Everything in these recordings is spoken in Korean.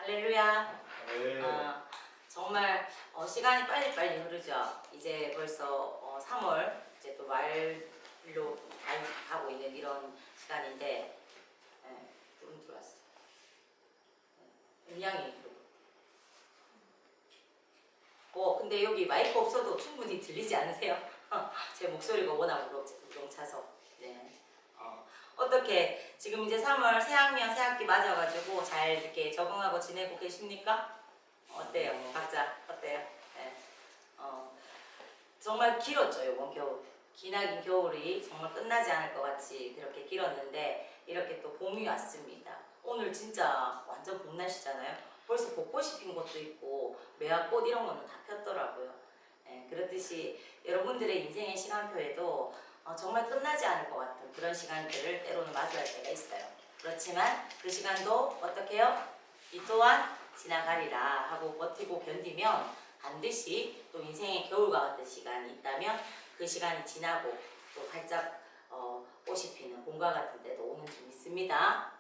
할렐루야. 네. 정말 시간이 빨리빨리 흐르죠. 이제 벌써 3월 이제 또 말로 가고 있는 이런 시간인데 좀 들어왔어. 음량이 근데 여기 마이크 없어도 충분히 들리지 않으세요? 제 목소리가 워낙 우렁차서. 네. 어떻게 지금 이제 3월 새학년 새학기 맞아가지고 잘 이렇게 적응하고 지내고 계십니까? 어때요? 각자 어때요? 네. 정말 길었죠 이번 겨울. 기나긴 겨울이 정말 끝나지 않을 것 같이 그렇게 길었는데 이렇게 또 봄이 왔습니다. 오늘 진짜 완전 봄 날씨잖아요. 벌써 벚꽃이 핀 곳도 있고 매화꽃 이런 거는 다 폈더라고요. 네, 그렇듯이 여러분들의 인생의 시간표에도 정말 끝나지 않을 것 같은 그런 시간들을 때로는 마주할 때가 있어요. 그렇지만 그 시간도 어떻게 해요? 이 또한 지나가리라 하고 버티고 견디면 반드시 또 인생의 겨울과 같은 시간이 있다면 그 시간이 지나고 또 활짝 꽃이 피는 봄과 같은 때도 오는 줄 믿습니다.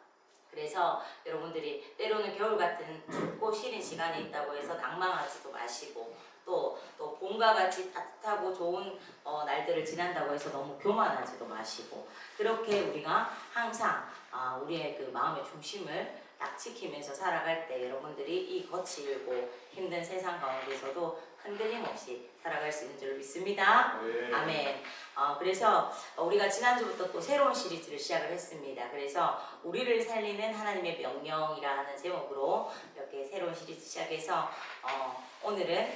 그래서 여러분들이 때로는 겨울 같은 춥고 시린 시간이 있다고 해서 낭망하지도 마시고 또 봄과 같이 따뜻하고 좋은 날들을 지난다고 해서 너무 교만하지도 마시고 그렇게 우리가 항상 우리의 그 마음의 중심을 딱 지키면서 살아갈 때 여러분들이 이 거칠고 힘든 세상 가운데서도 흔들림 없이 살아갈 수 있는 줄 믿습니다. 네. 아멘. 그래서 우리가 지난주부터 또 새로운 시리즈를 시작을 했습니다. 그래서 우리를 살리는 하나님의 명령이라 하는 제목으로 이렇게 새로운 시리즈 시작해서 오늘은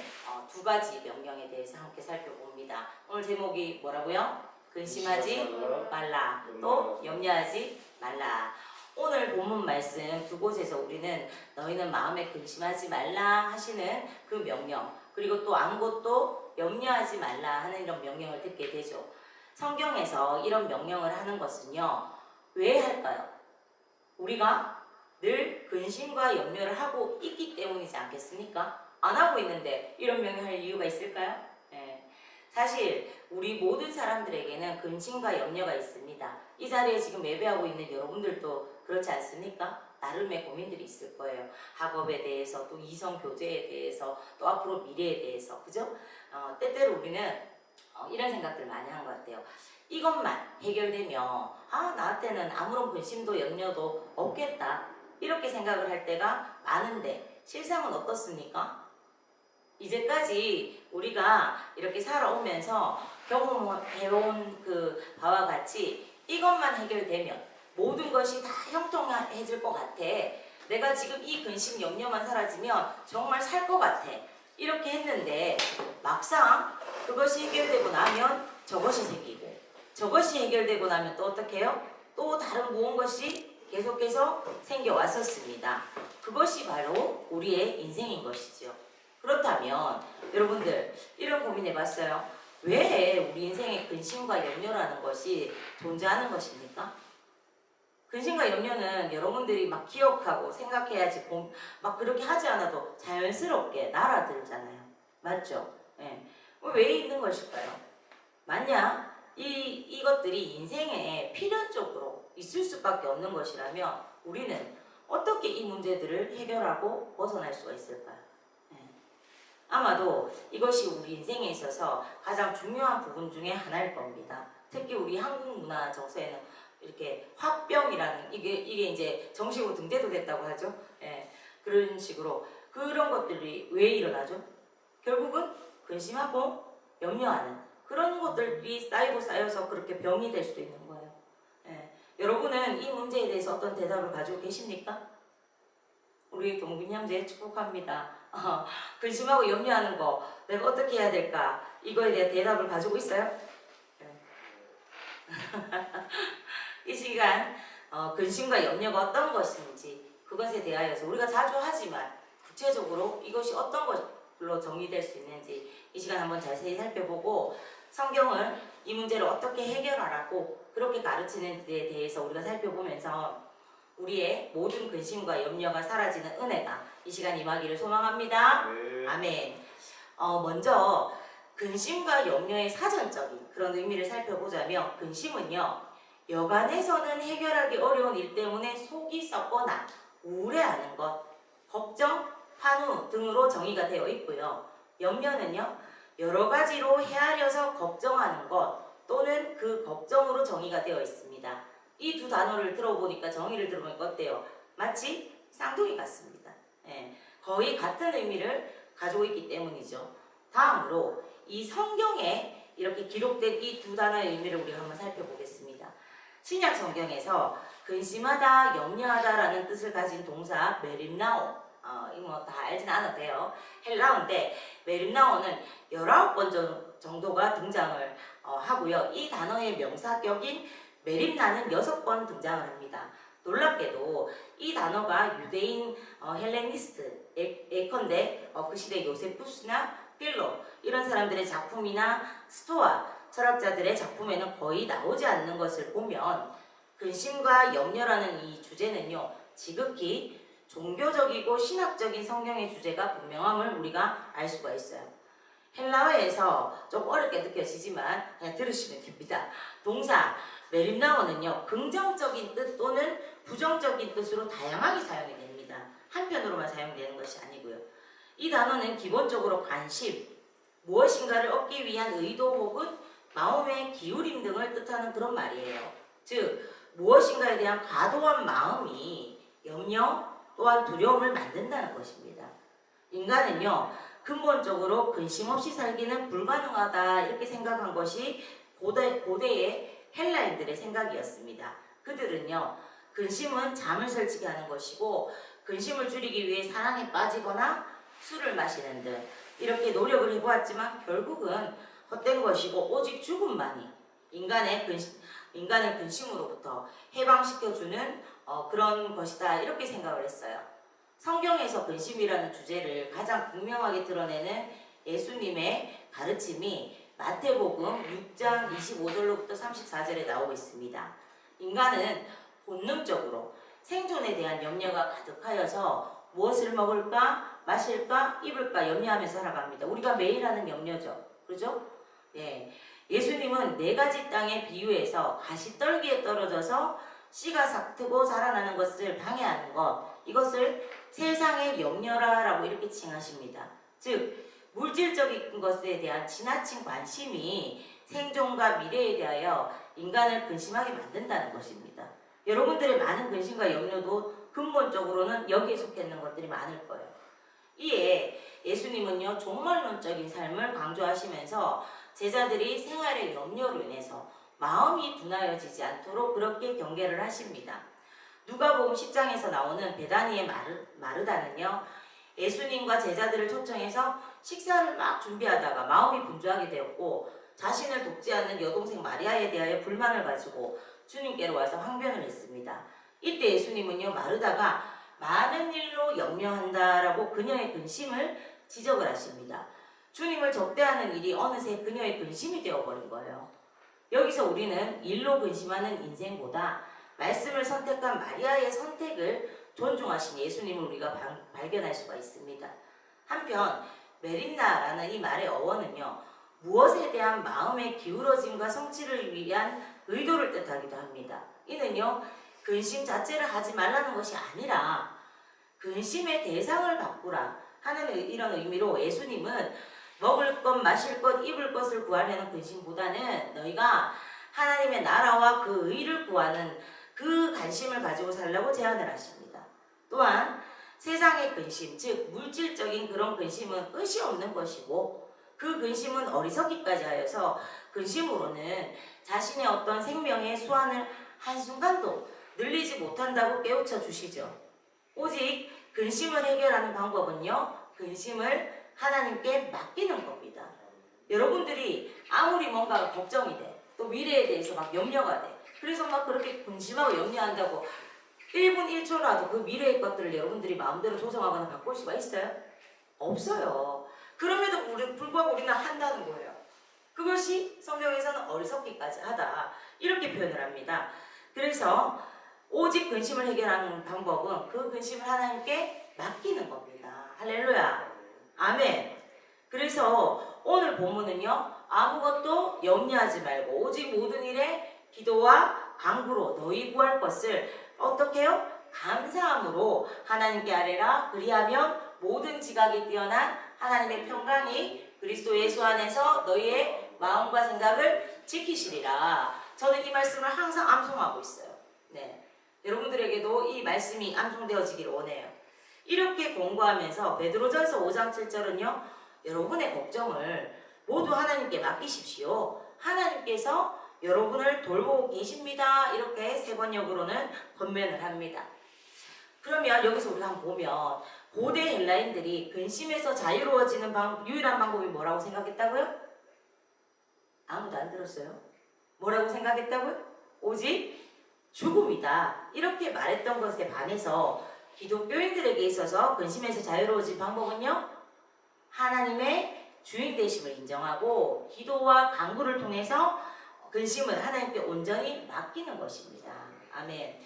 두 가지 명령에 대해서 함께 살펴봅니다. 오늘 제목이 뭐라고요? 근심하지 말라. 또 염려하지 말라. 오늘 본문 말씀 두 곳에서 우리는 너희는 마음에 근심하지 말라 하시는 그 명령, 그리고 또 아무것도 염려하지 말라 하는 이런 명령을 듣게 되죠. 성경에서 이런 명령을 하는 것은요, 왜 할까요? 우리가 늘 근심과 염려를 하고 있기 때문이지 않겠습니까? 안 하고 있는데 이런 명령을 할 이유가 있을까요? 네. 사실 우리 모든 사람들에게는 근심과 염려가 있습니다. 이 자리에 지금 예배하고 있는 여러분들도 그렇지 않습니까? 나름의 고민들이 있을 거예요. 학업에 대해서, 또 이성 교제에 대해서, 또 앞으로 미래에 대해서, 그죠? 때때로 우리는 이런 생각들 많이 하는 것 같아요. 이것만 해결되면 나한테는 아무런 근심도 염려도 없겠다, 이렇게 생각을 할 때가 많은데 실상은 어떻습니까? 이제까지 우리가 이렇게 살아오면서 경험해온 그 바와 같이 이것만 해결되면 모든 것이 다 형통해질 것 같아, 내가 지금 이 근심 염려만 사라지면 정말 살 것 같아, 이렇게 했는데 막상 그것이 해결되고 나면 저것이 생기고, 저것이 해결되고 나면 또 어떻게 해요? 또 다른 무언가이 계속해서 생겨왔었습니다. 그것이 바로 우리의 인생인 것이죠. 그렇다면 여러분들 이런 고민 해봤어요? 왜 우리 인생에 근심과 염려라는 것이 존재하는 것입니까? 근심과 염려는 여러분들이 막 기억하고 생각해야지 막 그렇게 하지 않아도 자연스럽게 날아들잖아요. 맞죠? 네. 왜 있는 것일까요? 만약 이것들이 인생에 필연적으로 있을 수밖에 없는 것이라면 우리는 어떻게 이 문제들을 해결하고 벗어날 수가 있을까요? 아마도 이것이 우리 인생에 있어서 가장 중요한 부분 중에 하나일 겁니다. 특히 우리 한국 문화 정서에는 이렇게 화병이라는 이게 이제 정식으로 등재도 됐다고 하죠. 그런 식으로 그런 것들이 왜 일어나죠? 결국은 근심하고 염려하는 그런 것들이 쌓여서 그렇게 병이 될 수도 있는 거예요. 여러분은 이 문제에 대해서 어떤 대답을 가지고 계십니까? 우리 동균 형제 축복합니다. 근심하고 염려하는 거 내가 어떻게 해야 될까? 이거에 대한 대답을 가지고 있어요? 이 시간 근심과 염려가 어떤 것인지 그것에 대하여서 우리가 자주 하지만 구체적으로 이것이 어떤 것으로 정의될 수 있는지 이 시간 한번 자세히 살펴보고 성경은 이 문제를 어떻게 해결하라고 그렇게 가르치는 데 대해서 우리가 살펴보면서 우리의 모든 근심과 염려가 사라지는 은혜가 이 시간 임하기를 소망합니다. 네. 아멘. 먼저 근심과 염려의 사전적인 그런 의미를 살펴보자면 근심은요, 여간에서는 해결하기 어려운 일 때문에 속이 썩거나 우울해하는 것, 걱정, 환우 등으로 정의가 되어 있고요. 염려는요, 여러 가지로 헤아려서 걱정하는 것 또는 그 걱정으로 정의가 되어 있습니다. 이 두 단어를 들어보니까 정의를 들어보니까 어때요? 마치 쌍둥이 같습니다. 예, 거의 같은 의미를 가지고 있기 때문이죠. 다음으로 이 성경에 이렇게 기록된 이 두 단어의 의미를 우리가 한번 살펴보겠습니다. 신약 성경에서 근심하다, 염려하다라는 뜻을 가진 동사 메림나오, 이거 뭐 다 알진 않아도 돼요. 헬라어인데 메림나오는 19번 정도가 등장을 하고요. 이 단어의 명사격인 메림나는 6번 등장을 합니다. 놀랍게도 이 단어가 유대인 헬레니스트 예컨대 그 시대 요세푸스나 필로 이런 사람들의 작품이나 스토아 철학자들의 작품에는 거의 나오지 않는 것을 보면 근심과 염려라는 이 주제는요, 지극히 종교적이고 신학적인 성경의 주제가 분명함을 우리가 알 수가 있어요. 헬라어에서 좀 어렵게 느껴지지만 그냥 들으시면 됩니다. 동사 메림나오는요, 긍정적인 뜻 또는 부정적인 뜻으로 다양하게 사용이 됩니다. 한편으로만 사용되는 것이 아니고요. 이 단어는 기본적으로 관심, 무엇인가를 얻기 위한 의도 혹은 마음의 기울임 등을 뜻하는 그런 말이에요. 즉 무엇인가에 대한 과도한 마음이 염려 또한 두려움을 만든다는 것입니다. 인간은요, 근본적으로 근심 없이 살기는 불가능하다 이렇게 생각한 것이 고대의 헬라인들의 생각이었습니다. 그들은요, 근심은 잠을 설치게 하는 것이고 근심을 줄이기 위해 사랑에 빠지거나 술을 마시는 등 이렇게 노력을 해보았지만 결국은 헛된 것이고 오직 죽음만이 인간을 근심으로부터 해방시켜주는 그런 것이다 이렇게 생각을 했어요. 성경에서 근심이라는 주제를 가장 분명하게 드러내는 예수님의 가르침이 마태복음 6장 25절로부터 34절에 나오고 있습니다. 인간은 본능적으로 생존에 대한 염려가 가득하여서 무엇을 먹을까, 마실까, 입을까 염려하며 살아갑니다. 우리가 매일 하는 염려죠. 그렇죠? 네. 예수님은 4가지 땅의 비유에서 가시떨기에 떨어져서 씨가 삭트고 자라나는 것을 방해하는 것, 이것을 세상의 염려라라고 이렇게 칭하십니다. 즉 물질적인 것에 대한 지나친 관심이 생존과 미래에 대하여 인간을 근심하게 만든다는 것입니다. 여러분들의 많은 근심과 염려도 근본적으로는 여기에 속해 있는 것들이 많을 거예요. 이에 예수님은요, 종말론적인 삶을 강조하시면서 제자들이 생활의 염려로 인해서 마음이 둔하여지지 않도록 그렇게 경계를 하십니다. 누가복음 10장에서 나오는 베다니의 마르다는요, 예수님과 제자들을 초청해서 식사를 막 준비하다가 마음이 분주하게 되었고 자신을 돕지 않는 여동생 마리아에 대하여 불만을 가지고 주님께로 와서 항변을 했습니다. 이때 예수님은요, 마르다가 많은 일로 염려한다라고 그녀의 근심을 지적을 하십니다. 주님을 접대하는 일이 어느새 그녀의 근심이 되어버린 거예요. 여기서 우리는 일로 근심하는 인생보다 말씀을 선택한 마리아의 선택을 존중하신 예수님을 우리가 발견할 수가 있습니다. 한편 메림나라는 이 말의 어원은요, 무엇에 대한 마음의 기울어짐과 성취를 위한 의도를 뜻하기도 합니다. 이는요, 근심 자체를 하지 말라는 것이 아니라 근심의 대상을 바꾸라 하는 이런 의미로 예수님은 먹을 것, 마실 것, 입을 것을 구하려는 근심보다는 너희가 하나님의 나라와 그 의를 구하는 그 관심을 가지고 살라고 제안을 하십니다. 또한 세상의 근심, 즉 물질적인 그런 근심은 끝이 없는 것이고 그 근심은 어리석기까지 하여서 근심으로는 자신의 어떤 생명의 수완을 한순간도 늘리지 못한다고 깨우쳐 주시죠. 오직 근심을 해결하는 방법은요, 근심을 하나님께 맡기는 겁니다. 여러분들이 아무리 뭔가 걱정이 돼, 또 미래에 대해서 막 염려가 돼, 그래서 막 그렇게 근심하고 염려한다고 1분 1초라도 그 미래의 것들을 여러분들이 마음대로 조정하거나 바꿀 수가 있어요? 없어요. 그럼에도 불구하고 우리는 한다는 거예요. 그것이 성경에서는 어리석기까지 하다 이렇게 표현을 합니다. 그래서 오직 근심을 해결하는 방법은 그 근심을 하나님께 맡기는 겁니다. 할렐루야. 아멘. 그래서 오늘 본문은요, 아무것도 염려하지 말고 오직 모든 일에 기도와 간구로 너희 구할 것을 어떻게 해요? 감사함으로 하나님께 아뢰라. 그리하면 모든 지각이 뛰어난 하나님의 평강이 그리스도 예수 안에서 너희의 마음과 생각을 지키시리라. 저는 이 말씀을 항상 암송하고 있어요. 네, 여러분들에게도 이 말씀이 암송되어지기를 원해요. 이렇게 공부하면서 베드로전서 5장 7절은요. 여러분의 걱정을 모두 하나님께 맡기십시오. 하나님께서 여러분을 돌보고 계십니다. 이렇게 세 번역으로는 권면을 합니다. 그러면 여기서 우리가 한번 보면 고대 헬라인들이 근심에서 자유로워지는 유일한 방법이 뭐라고 생각했다고요? 아무도 안 들었어요. 뭐라고 생각했다고요? 오직 죽음이다. 이렇게 말했던 것에 반해서 기독교인들에게 있어서 근심에서 자유로워질 방법은요. 하나님의 주인 되심을 인정하고 기도와 간구를 통해서 근심을 하나님께 온전히 맡기는 것입니다. 아멘.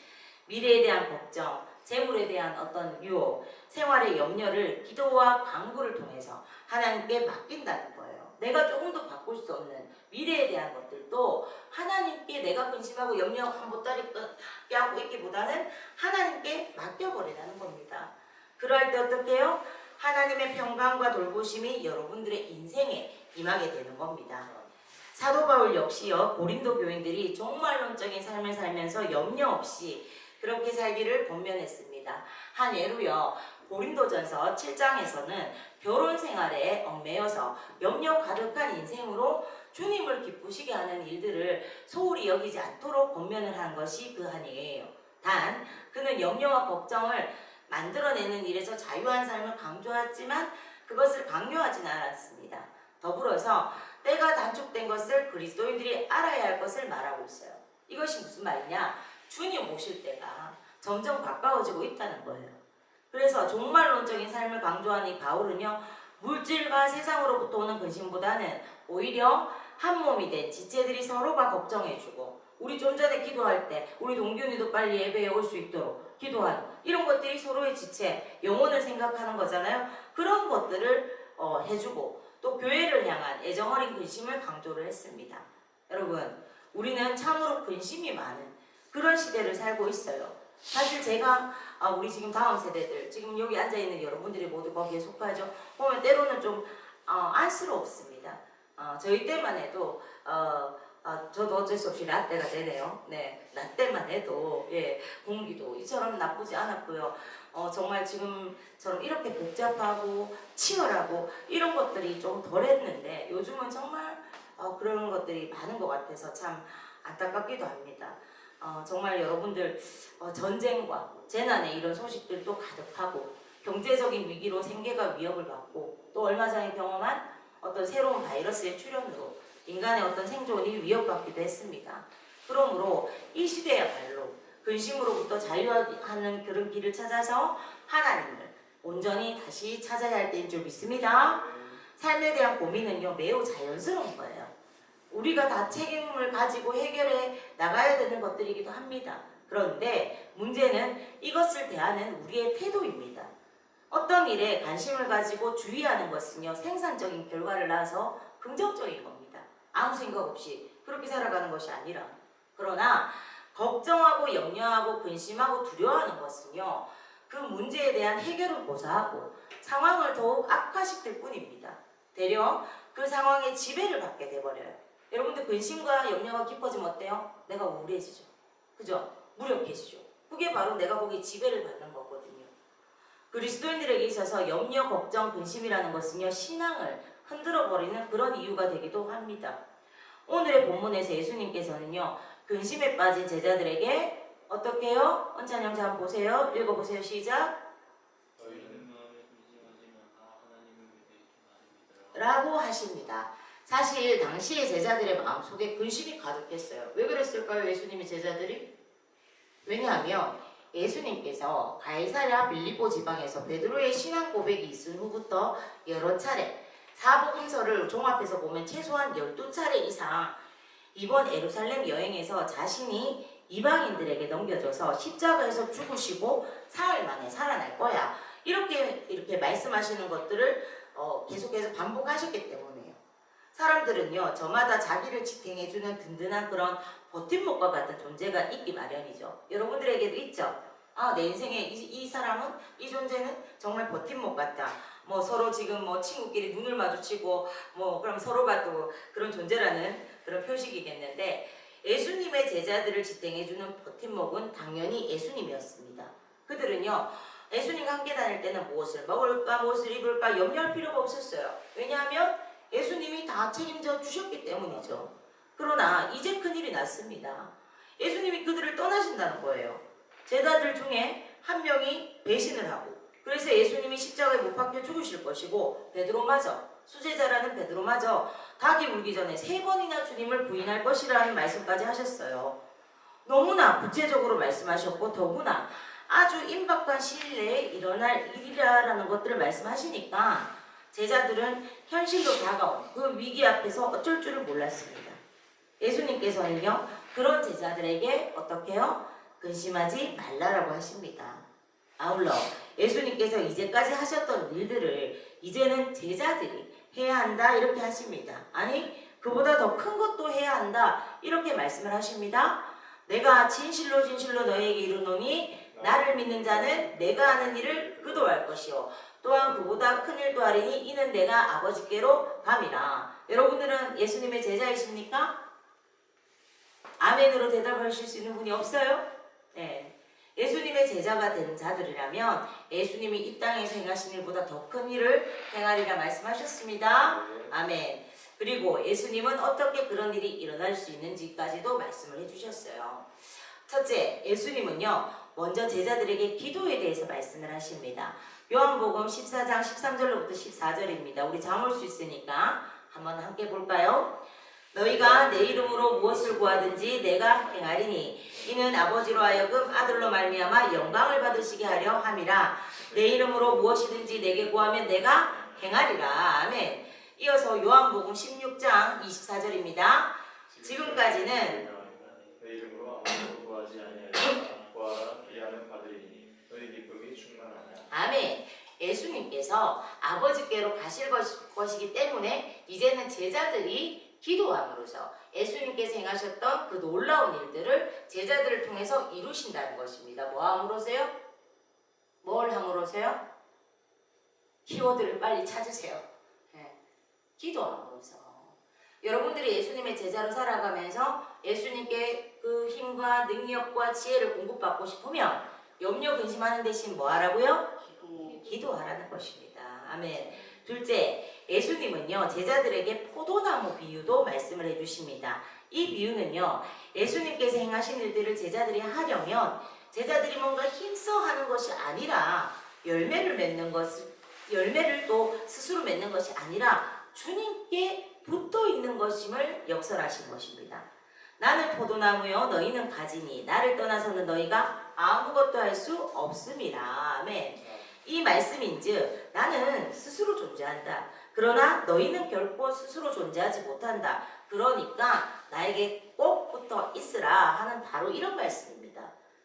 미래에 대한 걱정, 재물에 대한 어떤 유혹, 생활의 염려를 기도와 간구를 통해서 하나님께 맡긴다는 거예요. 내가 조금도 바꿀 수 없는 미래에 대한 것들도 하나님께 내가 근심하고 염려 한 보따리 껴안고 있기보다는 하나님께 맡겨버리라는 겁니다. 그럴 때 어떻게 해요? 하나님의 평강과 돌보심이 여러분들의 인생에 임하게 되는 겁니다. 사도 바울 역시요, 고린도 교인들이 종말론적인 삶을 살면서 염려 없이 그렇게 살기를 권면했습니다. 한 예로요, 고린도전서 7장에서는 결혼 생활에 얽매여서 염려 가득한 인생으로 주님을 기쁘시게 하는 일들을 소홀히 여기지 않도록 권면을 한 것이 그 한 예예요. 단 그는 염려와 걱정을 만들어내는 일에서 자유한 삶을 강조했지만 그것을 강요하지는 않았습니다. 더불어서 때가 단축된 것을 그리스도인들이 알아야 할 것을 말하고 있어요. 이것이 무슨 말이냐? 주님 오실 때가 점점 가까워지고 있다는 거예요. 그래서 종말론적인 삶을 강조하는 이 바울은요, 물질과 세상으로부터 오는 근심보다는 오히려 한 몸이 된 지체들이 서로가 걱정해주고, 우리 좀 전에 기도할 때 우리 동균이도 빨리 예배에 올 수 있도록 기도하는 이런 것들이 서로의 지체, 영혼을 생각하는 거잖아요. 그런 것들을 해주고 또 교회를 향한 애정어린 근심을 강조를 했습니다. 여러분, 우리는 참으로 근심이 많은 그런 시대를 살고 있어요. 사실 제가 우리 지금 다음 세대들, 지금 여기 앉아있는 여러분들이 모두 거기에 속하죠. 보면 때로는 좀 안쓰럽습니다. 저희 때만 해도 저도 어쩔 수 없이 라떼가 되네요. 네, 라떼만 해도 공기도 이처럼 나쁘지 않았고요. 정말 지금처럼 이렇게 복잡하고 치열하고 이런 것들이 좀 덜했는데 요즘은 정말 그런 것들이 많은 것 같아서 참 안타깝기도 합니다. 정말 여러분들 전쟁과 재난의 이런 소식들도 가득하고 경제적인 위기로 생계가 위협을 받고 또 얼마 전에 경험한 어떤 새로운 바이러스의 출현으로 인간의 어떤 생존이 위협받기도 했습니다. 그러므로 이 시대야말로 근심으로부터 자유하는 그런 길을 찾아서 하나님을 온전히 다시 찾아야 할 때인 줄 믿습니다. 삶에 대한 고민은요, 매우 자연스러운 거예요. 우리가 다 책임을 가지고 해결해 나가야 되는 것들이기도 합니다. 그런데 문제는 이것을 대하는 우리의 태도입니다. 어떤 일에 관심을 가지고 주의하는 것은요, 생산적인 결과를 낳아서 긍정적인 겁니다. 아무 생각 없이 그렇게 살아가는 것이 아니라. 그러나 걱정하고 염려하고 근심하고 두려워하는 것은요, 그 문제에 대한 해결을 고사하고 상황을 더욱 악화시킬 뿐입니다. 되려 그 상황에 지배를 받게 돼버려요. 여러분들 근심과 염려가 깊어지면 어때요? 내가 우울해지죠. 그죠? 무력해지죠. 그게 바로 내가 거기에 지배를 받는 거거든요. 그리스도인들에게 있어서 염려, 걱정, 근심이라는 것은요, 신앙을 흔들어버리는 그런 이유가 되기도 합니다. 오늘의 본문에서 예수님께서는요, 근심에 빠진 제자들에게 어떻게 해요? 언찬 형제 한번 보세요. 읽어보세요. 시작. 라고 하십니다. 사실 당시의 제자들의 마음속에 근심이 가득했어요. 왜 그랬을까요? 예수님의 제자들이? 왜냐하면 예수님께서 가이사랴 빌립보 지방에서 베드로의 신앙 고백이 있은 후부터 여러 차례 사복음서를 종합해서 보면 최소한 12차례 이상 이번 예루살렘 여행에서 자신이 이방인들에게 넘겨줘서 십자가에서 죽으시고 사흘 만에 살아날 거야. 이렇게 말씀하시는 것들을 계속해서 반복하셨기 때문에요. 사람들은요, 저마다 자기를 지탱해주는 든든한 그런 버팀목과 같은 존재가 있기 마련이죠. 여러분들에게도 있죠? 아, 내 인생에 이 사람은, 이 존재는 정말 버팀목 같다. 뭐 서로 지금 뭐 친구끼리 눈을 마주치고 뭐 그럼 서로가 또 그런 존재라는 그런 표식이겠는데, 예수님의 제자들을 지탱해주는 버팀목은 당연히 예수님이었습니다. 그들은요, 예수님과 함께 다닐 때는 무엇을 먹을까 무엇을 입을까 염려할 필요가 없었어요. 왜냐하면 예수님이 다 책임져 주셨기 때문이죠. 그러나 이제 큰일이 났습니다. 예수님이 그들을 떠나신다는 거예요. 제자들 중에 한 명이 배신을 하고, 그래서 예수님이 십자가에 못 박혀 죽으실 것이고, 베드로마저, 수제자라는 베드로마저 닭이 물기 전에 3번이나 주님을 부인할 것이라는 말씀까지 하셨어요. 너무나 구체적으로 말씀하셨고, 더구나 아주 임박한 시일 내에 일어날 일이라는 것들을 말씀하시니까 제자들은 현실로 다가온 그 위기 앞에서 어쩔 줄을 몰랐습니다. 예수님께서는요, 그런 제자들에게 어떻게 해요? 근심하지 말라라고 하십니다. 아울러 예수님께서 이제까지 하셨던 일들을 이제는 제자들이 해야 한다 이렇게 하십니다. 아니, 그보다 더 큰 것도 해야 한다 이렇게 말씀을 하십니다. 내가 진실로 진실로 너희에게 이르노니 나를 믿는 자는 내가 하는 일을 그도 할 것이요 또한 그보다 큰 일도 하리니 이는 내가 아버지께로 감이라. 여러분들은 예수님의 제자이십니까? 아멘으로 대답하실 수 있는 분이 없어요? 네. 예수님의 제자가 된 자들이라면 예수님이 이 땅에서 행하신 일보다 더 큰 일을 행하리라 말씀하셨습니다. 아멘. 그리고 예수님은 어떻게 그런 일이 일어날 수 있는지까지도 말씀을 해주셨어요. 첫째, 예수님은요, 먼저 제자들에게 기도에 대해서 말씀을 하십니다. 요한복음 14장 13절로부터 14절입니다. 우리 잠올 수 있으니까 한번 함께 볼까요? 너희가 내 이름으로 무엇을 구하든지 내가 행하리니 이는 아버지로 하여금 아들로 말미암아 영광을 받으시게 하려 함이라. 내 이름으로 무엇이든지 내게 구하면 내가 행하리라. 아멘. 이어서 요한복음 16장 24절입니다. 지금까지는 내 이름으로 아무것도 구하지 아니하리라. 구하라 이하면 받으리니 너희 기쁨이 충만하냐. 아멘. 예수님께서 아버지께로 가실 것이기 때문에 이제는 제자들이 기도함으로써 예수님께서 행하셨던 그 놀라운 일들을 제자들을 통해서 이루신다는 것입니다. 뭐 함으로써요? 뭘 함으로써요? 키워드를 빨리 찾으세요. 네. 기도함으로써. 여러분들이 예수님의 제자로 살아가면서 예수님께 그 힘과 능력과 지혜를 공급받고 싶으면 염려 근심하는 대신 뭐 하라고요? 기도하라는 것입니다. 아멘. 둘째, 예수님은요, 제자들에게 포도나무 비유도 말씀을 해주십니다. 이 비유는요, 예수님께서 행하신 일들을 제자들이 하려면 제자들이 뭔가 힘써 하는 것이 아니라 열매를 또 스스로 맺는 것이 아니라 주님께 붙어 있는 것임을 역설하신 것입니다. 나는 포도나무요 너희는 가지니 나를 떠나서는 너희가 아무것도 할 수 없음이라. 아멘. 이 말씀인즉 나는 스스로 존재한다. 그러나 너희는 결코 스스로 존재하지 못한다. 그러니까 나에게 꼭 붙어 있으라 하는 바로 이런 말씀입니다.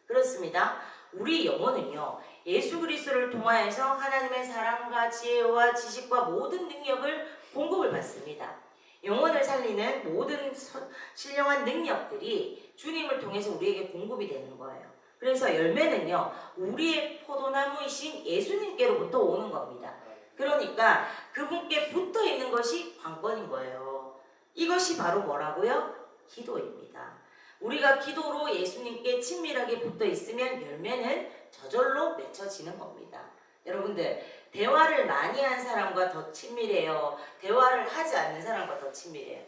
그렇습니다. 우리 영혼은요, 예수 그리스도를 통하여서 하나님의 사랑과 지혜와 지식과 모든 능력을 공급을 받습니다. 영혼을 살리는 모든 신령한 능력들이 주님을 통해서 우리에게 공급이 되는 거예요. 그래서 열매는요, 우리의 포도나무이신 예수님께로부터 오는 겁니다. 그러니까 그분께 붙어 있는 것이 관건인 거예요. 이것이 바로 뭐라고요? 기도입니다. 우리가 기도로 예수님께 친밀하게 붙어 있으면 열매는 저절로 맺혀지는 겁니다. 여러분들, 대화를 많이 한 사람과 더 친밀해요? 대화를 하지 않는 사람과 더 친밀해요?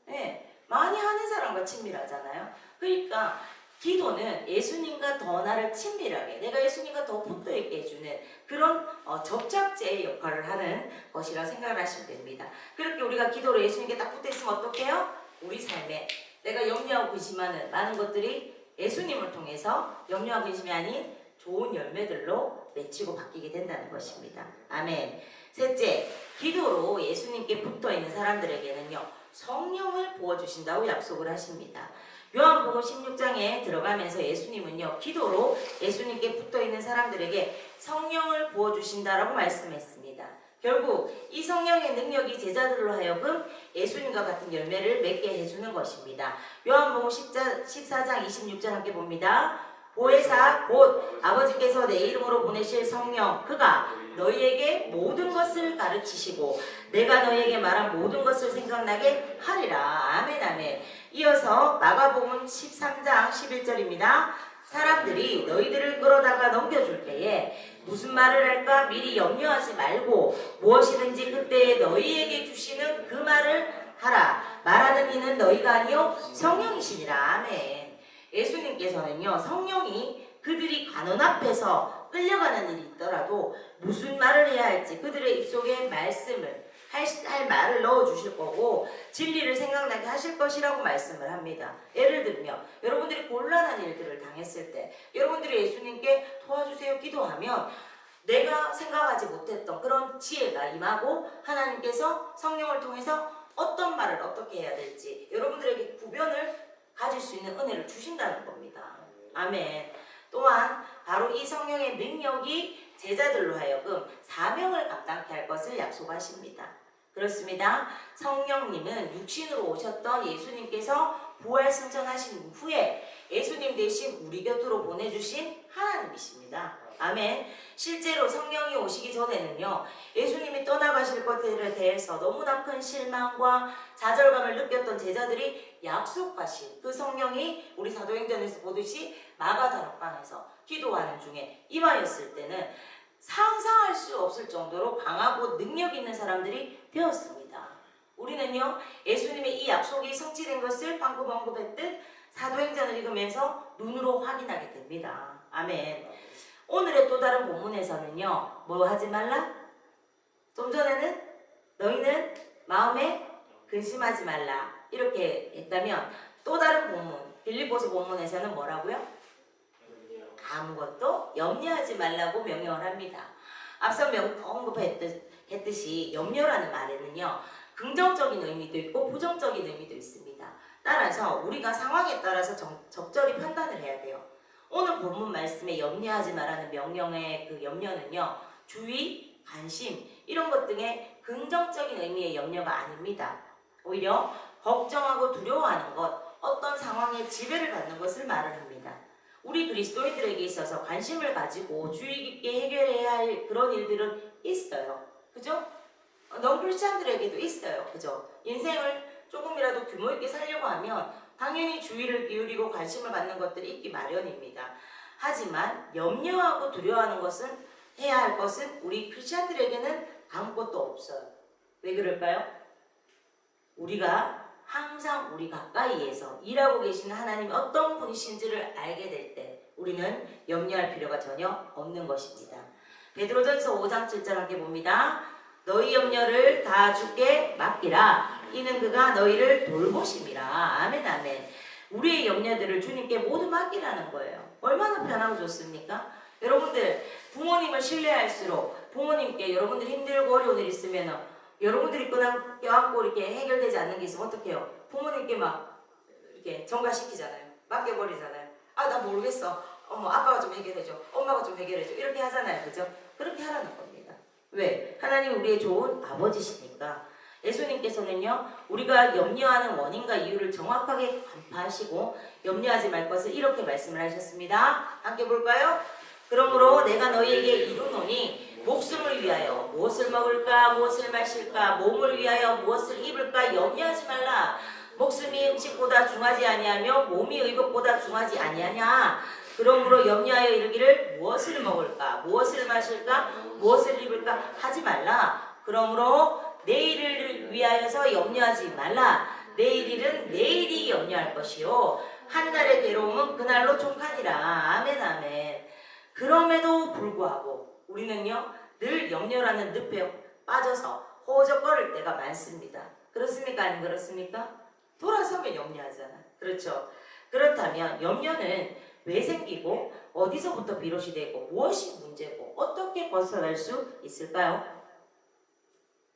네, 많이 하는 사람과 친밀하잖아요. 그러니까 기도는 예수님과 더 나를 친밀하게, 내가 예수님과 더 붙어있게 해주는 그런 접착제의 역할을 하는 것이라 생각을 하시면 됩니다. 그렇게 우리가 기도로 예수님께 딱 붙어있으면 어떻게 해요? 우리 삶에 내가 염려하고 근심하는 많은 것들이 예수님을 통해서 염려와 근심이 아닌 좋은 열매들로 맺히고 바뀌게 된다는 것입니다. 아멘. 셋째, 기도로 예수님께 붙어있는 사람들에게는요, 성령을 부어주신다고 약속을 하십니다. 요한복음 16장에 들어가면서 예수님은요, 기도로 예수님께 붙어있는 사람들에게 성령을 부어주신다라고 말씀했습니다. 결국 이 성령의 능력이 제자들로 하여금 예수님과 같은 열매를 맺게 해주는 것입니다. 요한복음 14장 26절 함께 봅니다. 보혜사 곧 아버지께서 내 이름으로 보내실 성령 그가 너희에게 모든 것을 가르치시고 내가 너희에게 말한 모든 것을 생각나게 하리라. 아멘 아멘. 이어서 마가복음 13장 11절입니다. 사람들이 너희들을 끌어다가 넘겨줄 때에 무슨 말을 할까 미리 염려하지 말고 무엇이든지 그때에 너희에게 주시는 그 말을 하라. 말하는 이는 너희가 아니요 성령이시니라. 아멘. 예수님께서는요 성령이 그들이 관원 앞에서 끌려가는 일이 있더라도 무슨 말을 해야 할지 그들의 입속에 말씀을 할 말을 넣어주실 거고 진리를 생각나게 하실 것이라고 말씀을 합니다. 예를 들면 여러분들이 곤란한 일들을 당했을 때 여러분들이 예수님께 도와주세요 기도하면 내가 생각하지 못했던 그런 지혜가 임하고 하나님께서 성령을 통해서 어떤 말을 어떻게 해야 될지 여러분들에게 구변을 가질 수 있는 은혜를 주신다는 겁니다. 아멘. 또한 바로 이 성령의 능력이 제자들로 하여금 사명을 감당케 할 것을 약속하십니다. 그렇습니다. 성령님은 육신으로 오셨던 예수님께서 부활 승천하신 후에 예수님 대신 우리 곁으로 보내주신 하나님이십니다. 아멘. 실제로 성령이 오시기 전에는요 예수님이 떠나가실 것들에 대해서 너무나 큰 실망과 좌절감을 느꼈던 제자들이 약속하신 그 성령이 우리 사도행전에서 보듯이 마가다락방에서 기도하는 중에 임하였을 때는 상상할 수 없을 정도로 강하고 능력 있는 사람들이 되었습니다. 우리는요 예수님의 이 약속이 성취된 것을 방금 언급했듯 사도행전을 읽으면서 눈으로 확인하게 됩니다. 아멘. 오늘의 또 다른 본문에서는요 뭐 하지 말라? 좀 전에는 너희는 마음에 근심하지 말라 이렇게 했다면 또 다른 본문 빌립보서 본문에서는 뭐라고요? 아무것도 염려하지 말라고 명령을 합니다. 앞서 언급했듯이 염려라는 말에는요 긍정적인 의미도 있고 부정적인 의미도 있습니다. 따라서 우리가 상황에 따라서 적절히 판단을 해야 돼요. 오늘 본문 말씀에 염려하지 말라는 명령의 그 염려는요 주의, 관심 이런 것 등의 긍정적인 의미의 염려가 아닙니다. 오히려 걱정하고 두려워하는 것, 어떤 상황에 지배를 받는 것을 말을 합니다. 우리 그리스도인들에게 있어서 관심을 가지고 주의 깊게 해결해야 할 그런 일들은 있어요. 그죠? 넌크리스찬들에게도 있어요. 그죠? 인생을 조금이라도 규모 있게 살려고 하면 당연히 주의를 기울이고 관심을 갖는 것들이 있기 마련입니다. 하지만 염려하고 두려워하는 것은 해야 할 것은 우리 크리스찬들에게는 아무것도 없어요. 왜 그럴까요? 우리가 항상 우리 가까이에서 일하고 계시는 하나님이 어떤 분이신지를 알게 될 때 우리는 염려할 필요가 전혀 없는 것입니다. 베드로전서 5장 7절 함께 봅니다. 너희 염려를 다 주께 맡기라. 이는 그가 너희를 돌보심이라. 아멘 아멘. 우리의 염려들을 주님께 모두 맡기라는 거예요. 얼마나 편하고 좋습니까? 여러분들 부모님을 신뢰할수록 부모님께 여러분들이 힘들고 어려운 일 있으면 여러분들이 그냥 껴안고 이렇게 해결되지 않는 게 있으면 어떻게 해요? 부모님께 막 이렇게 전가시키잖아요. 맡겨버리잖아요. 아, 나 모르겠어. 아빠가 좀 해결해줘. 엄마가 좀 해결해줘. 이렇게 하잖아요. 그죠? 그렇게 하라는 겁니다. 왜? 하나님 우리의 좋은 아버지시니까. 예수님께서는요 우리가 염려하는 원인과 이유를 정확하게 간파하시고 염려하지 말 것을 이렇게 말씀을 하셨습니다. 함께 볼까요? 그러므로 내가 너희에게 이루노니 목숨을 위하여 무엇을 먹을까 무엇을 마실까 몸을 위하여 무엇을 입을까 염려하지 말라. 목숨이 음식보다 중하지 아니하며 몸이 의복보다 중하지 아니하냐. 그러므로 염려하여 이르기를 무엇을 먹을까 무엇을 마실까 무엇을 입을까 하지 말라. 그러므로 내일을 위하여서 염려하지 말라. 내일 일은 내일이 염려할 것이요 한 날의 괴로움은 그날로 족하니라. 아멘 아멘. 그럼에도 불구하고 우리는요 늘 염려라는 늪에 빠져서 허우적거릴 때가 많습니다. 그렇습니까? 아니면 그렇습니까? 돌아서면 염려하잖아. 그렇죠? 그렇다면 염려는 왜 생기고 어디서부터 비롯이 되고 무엇이 문제고 어떻게 벗어날 수 있을까요?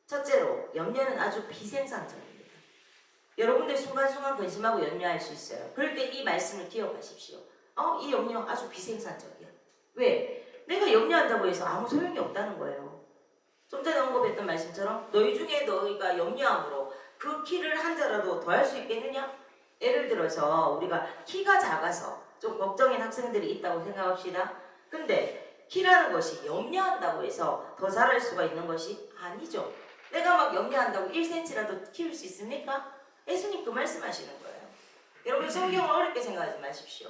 첫째로 염려는 아주 비생산적입니다. 여러분들 순간순간 근심하고 염려할 수 있어요. 그럴 때 이 말씀을 기억하십시오. 이 염려 아주 비생산적이야. 왜? 내가 염려한다고 해서 아무 소용이 없다는 거예요. 좀 전에 언급했던 말씀처럼 너희 중에 너희가 염려함으로 그 키를 한 자라도 더 할 수 있겠느냐? 예를 들어서 우리가 키가 작아서 좀 걱정인 학생들이 있다고 생각합시다. 근데 키라는 것이 염려한다고 해서 더 잘할 수가 있는 것이 아니죠. 내가 막 염려한다고 1cm라도 키울 수 있습니까? 예수님 그 말씀하시는 거예요. 여러분 성경을 어렵게 생각하지 마십시오.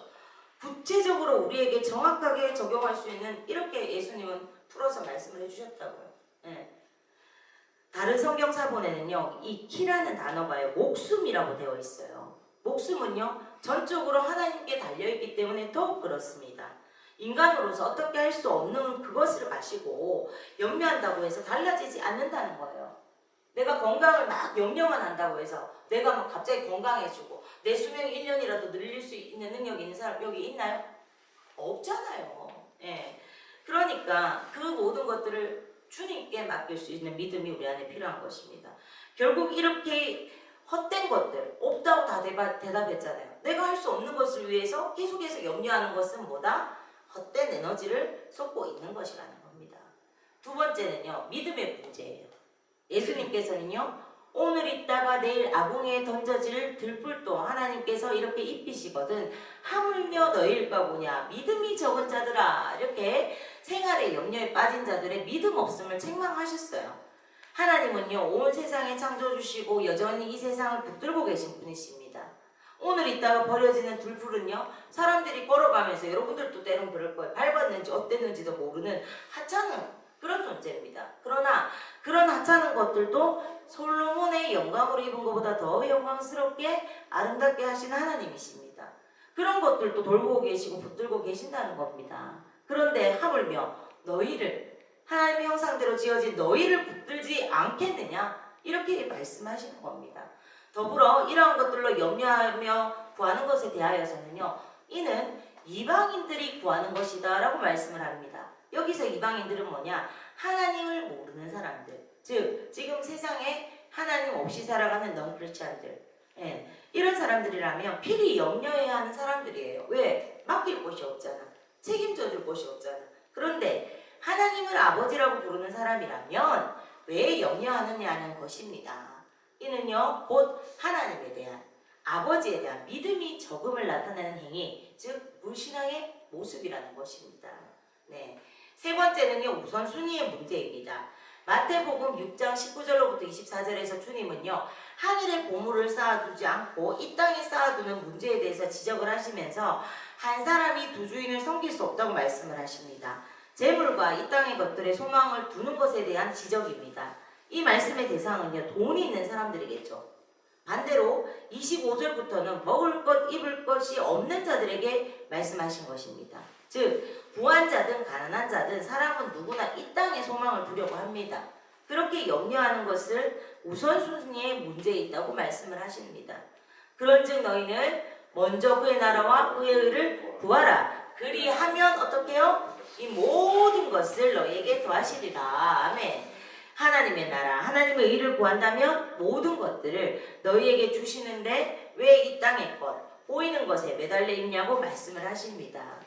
구체적으로 우리에게 정확하게 적용할 수 있는 이렇게 예수님은 풀어서 말씀을 해주셨다고요. 네. 다른 성경 사본에는요, 이 키라는 단어가요, 목숨이라고 되어 있어요. 목숨은요, 전적으로 하나님께 달려있기 때문에 더욱 그렇습니다. 인간으로서 어떻게 할 수 없는 그것을 가지고 염려한다고 해서 달라지지 않는다는 거예요. 내가 건강을 막 염려만 한다고 해서 내가 막 갑자기 건강해지고 내 수명이 1년이라도 늘릴 수 있는 능력이 있는 사람 여기 있나요? 없잖아요. 예. 그러니까 그 모든 것들을 주님께 맡길 수 있는 믿음이 우리 안에 필요한 것입니다. 결국 이렇게 헛된 것들, 없다고 다 대답했잖아요. 내가 할 수 없는 것을 위해서 계속해서 염려하는 것은 뭐다? 헛된 에너지를 쏟고 있는 것이라는 겁니다. 두 번째는요, 믿음의 문제예요. 예수님께서는요, 오늘 있다가 내일 아궁이에 던져질 들풀도 하나님께서 이렇게 입히시거든 하물며 너희일까 보냐 믿음이 적은 자들아, 이렇게 생활의 염려에 빠진 자들의 믿음 없음을 책망하셨어요. 하나님은요, 온 세상에 창조주시고 여전히 이 세상을 붙들고 계신 분이십니다. 오늘 있다가 버려지는 들풀은요, 사람들이 걸어가면서 여러분들도 때론 그럴 거예요. 밟았는지 어땠는지도 모르는 하찮은 그런 존재입니다. 그러나 그런 하찮은 것들도 솔로몬의 영광으로 입은 것보다 더 영광스럽게 아름답게 하시는 하나님이십니다. 그런 것들도 돌보고 계시고 붙들고 계신다는 겁니다. 그런데 하물며 너희를, 하나님의 형상대로 지어진 너희를 붙들지 않겠느냐, 이렇게 말씀하시는 겁니다. 더불어 이러한 것들로 염려하며 구하는 것에 대하여서는요, 이는 이방인들이 구하는 것이다 라고 말씀을 합니다. 여기서 이방인들은 뭐냐? 하나님을 모르는 사람들, 즉 지금 세상에 하나님 없이 살아가는 넌크리스찬들, 예, 이런 사람들이라면 필히 염려해야 하는 사람들이에요. 왜? 맡길 곳이 없잖아. 책임져 줄 곳이 없잖아. 그런데 하나님을 아버지라고 부르는 사람이라면 왜 염려하느냐는 것입니다. 이는요, 곧 하나님에 대한, 아버지에 대한 믿음이 적음을 나타내는 행위, 즉 불신앙의 모습이라는 것입니다. 네. 세 번째는요, 우선순위의 문제입니다. 마태복음 6장 19절로부터 24절에서 주님은요, 하늘에 보물을 쌓아두지 않고 이 땅에 쌓아두는 문제에 대해서 지적을 하시면서 한 사람이 두 주인을 섬길 수 없다고 말씀을 하십니다. 재물과 이 땅의 것들에 소망을 두는 것에 대한 지적입니다. 이 말씀의 대상은요, 돈이 있는 사람들이겠죠. 반대로 25절부터는 먹을 것, 입을 것이 없는 자들에게 말씀하신 것입니다. 즉 부한 자든 가난한 자든 사람은 누구나 이 땅에 소망을 두려고 합니다. 그렇게 염려하는 것을 우선순위의 문제에 있다고 말씀을 하십니다. 그런즉 너희는 먼저 그의 나라와 그의 의를 구하라. 그리하면 어떻게 해요? 이 모든 것을 너희에게 더하시리라. 아멘. 하나님의 나라, 하나님의 의를 구한다면 모든 것들을 너희에게 주시는데 왜 이 땅의 것, 보이는 것에 매달려 있냐고 말씀을 하십니다.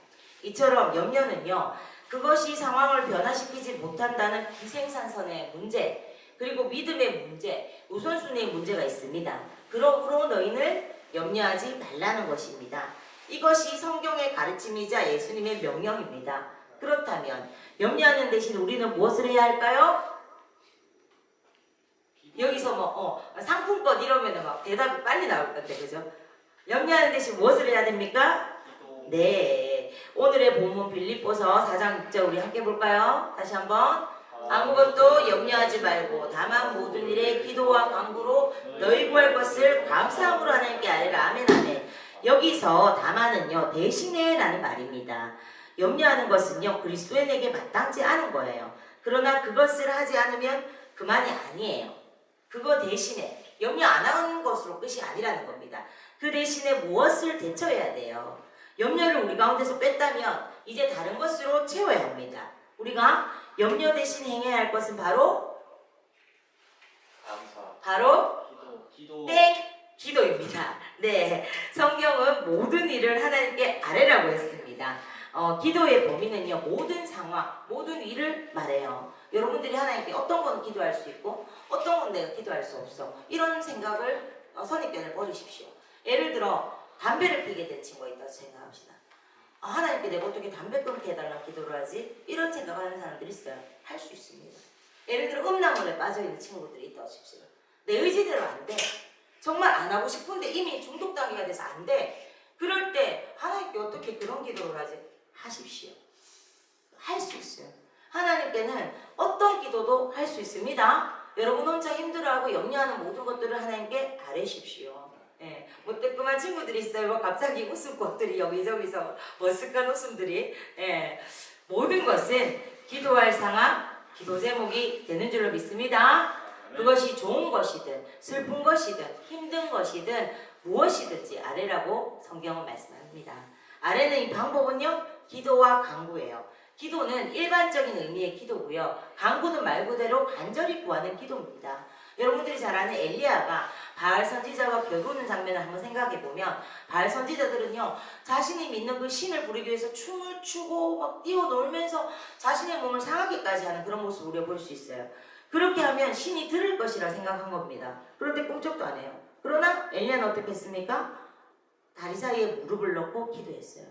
이처럼 염려는요, 그것이 상황을 변화시키지 못한다는 기생산선의 문제, 그리고 믿음의 문제, 우선순위의 문제가 있습니다. 그러므로 너희는 염려하지 말라는 것입니다. 이것이 성경의 가르침이자 예수님의 명령입니다. 그렇다면 염려하는 대신 우리는 무엇을 해야 할까요? 여기서 뭐 상품권 이러면 막 대답이 빨리 나올 건데, 그죠? 염려하는 대신 무엇을 해야 됩니까? 네, 오늘의 본문 빌립보서 4장 6절 우리 함께 볼까요? 다시 한번. 아무것도 염려하지 말고 다만 모든 일에 기도와 간구로 너희 구할 것을 감사함으로 하나님께 아뢰라. 아멘. 아멘. 여기서 다만은요, 대신에 라는 말입니다. 염려하는 것은요, 그리스도인에게 마땅지 않은 거예요. 그러나 그것을 하지 않으면 그만이 아니에요. 그거 대신에 염려 안 하는 것으로 끝이 아니라는 겁니다. 그 대신에 무엇을 대처해야 돼요? 염려를 우리 가운데서 뺐다면 이제 다른 것으로 채워야 합니다. 우리가 염려 대신 행해야 할 것은 바로 기도. 땡! 기도입니다. 네, 성경은 모든 일을 하나님께 아뢰라고 했습니다. 기도의 범위는요, 모든 상황, 모든 일을 말해요. 여러분들이 하나님께 어떤 건 기도할 수 있고 어떤 건 내가 기도할 수 없어, 이런 생각을 선입견을 버리십시오. 예를 들어 담배를 피게 된 친구가 있다고 생각합시다. 하나님께 내가 어떻게 담배 끊게 해달라고 기도를 하지? 이런 생각하는 사람들이 있어요. 할 수 있습니다. 예를 들어 음란물에 빠져있는 친구들이 있다고 하십시오. 내 의지대로 안 돼. 정말 안 하고 싶은데 이미 중독 단계가 돼서 안 돼. 그럴 때 하나님께 어떻게 그런 기도를 하지? 하십시오. 할 수 있어요. 하나님께는 어떤 기도도 할 수 있습니다. 여러분 혼자 힘들어하고 염려하는 모든 것들을 하나님께 아뢰십시오. 예, 뭐 뜨끔한 친구들이 있어요. 뭐 갑자기 웃음꽃들이 여기저기서 머쓱한 웃음들이. 예, 모든 것은 기도할 상황, 기도 제목이 되는 줄로 믿습니다. 그것이 좋은 것이든 슬픈 것이든 힘든 것이든 무엇이든지 아뢰라고 성경은 말씀합니다. 아뢰는 이 방법은요, 기도와 간구예요. 기도는 일반적인 의미의 기도고요. 간구는 말 그대로 간절히 구하는 기도입니다. 여러분들이 잘 아는 엘리야가 바알 선지자와 겨루는 장면을 한번 생각해 보면, 바알 선지자들은요, 자신이 믿는 그 신을 부르기 위해서 춤을 추고 막 뛰어놀면서 자신의 몸을 상하게까지 하는 그런 모습을 우리가 볼 수 있어요. 그렇게 하면 신이 들을 것이라 생각한 겁니다. 그런데 꿈쩍도 안 해요. 그러나 엘리야는 어떻게 했습니까? 다리 사이에 무릎을 넣고 기도했어요.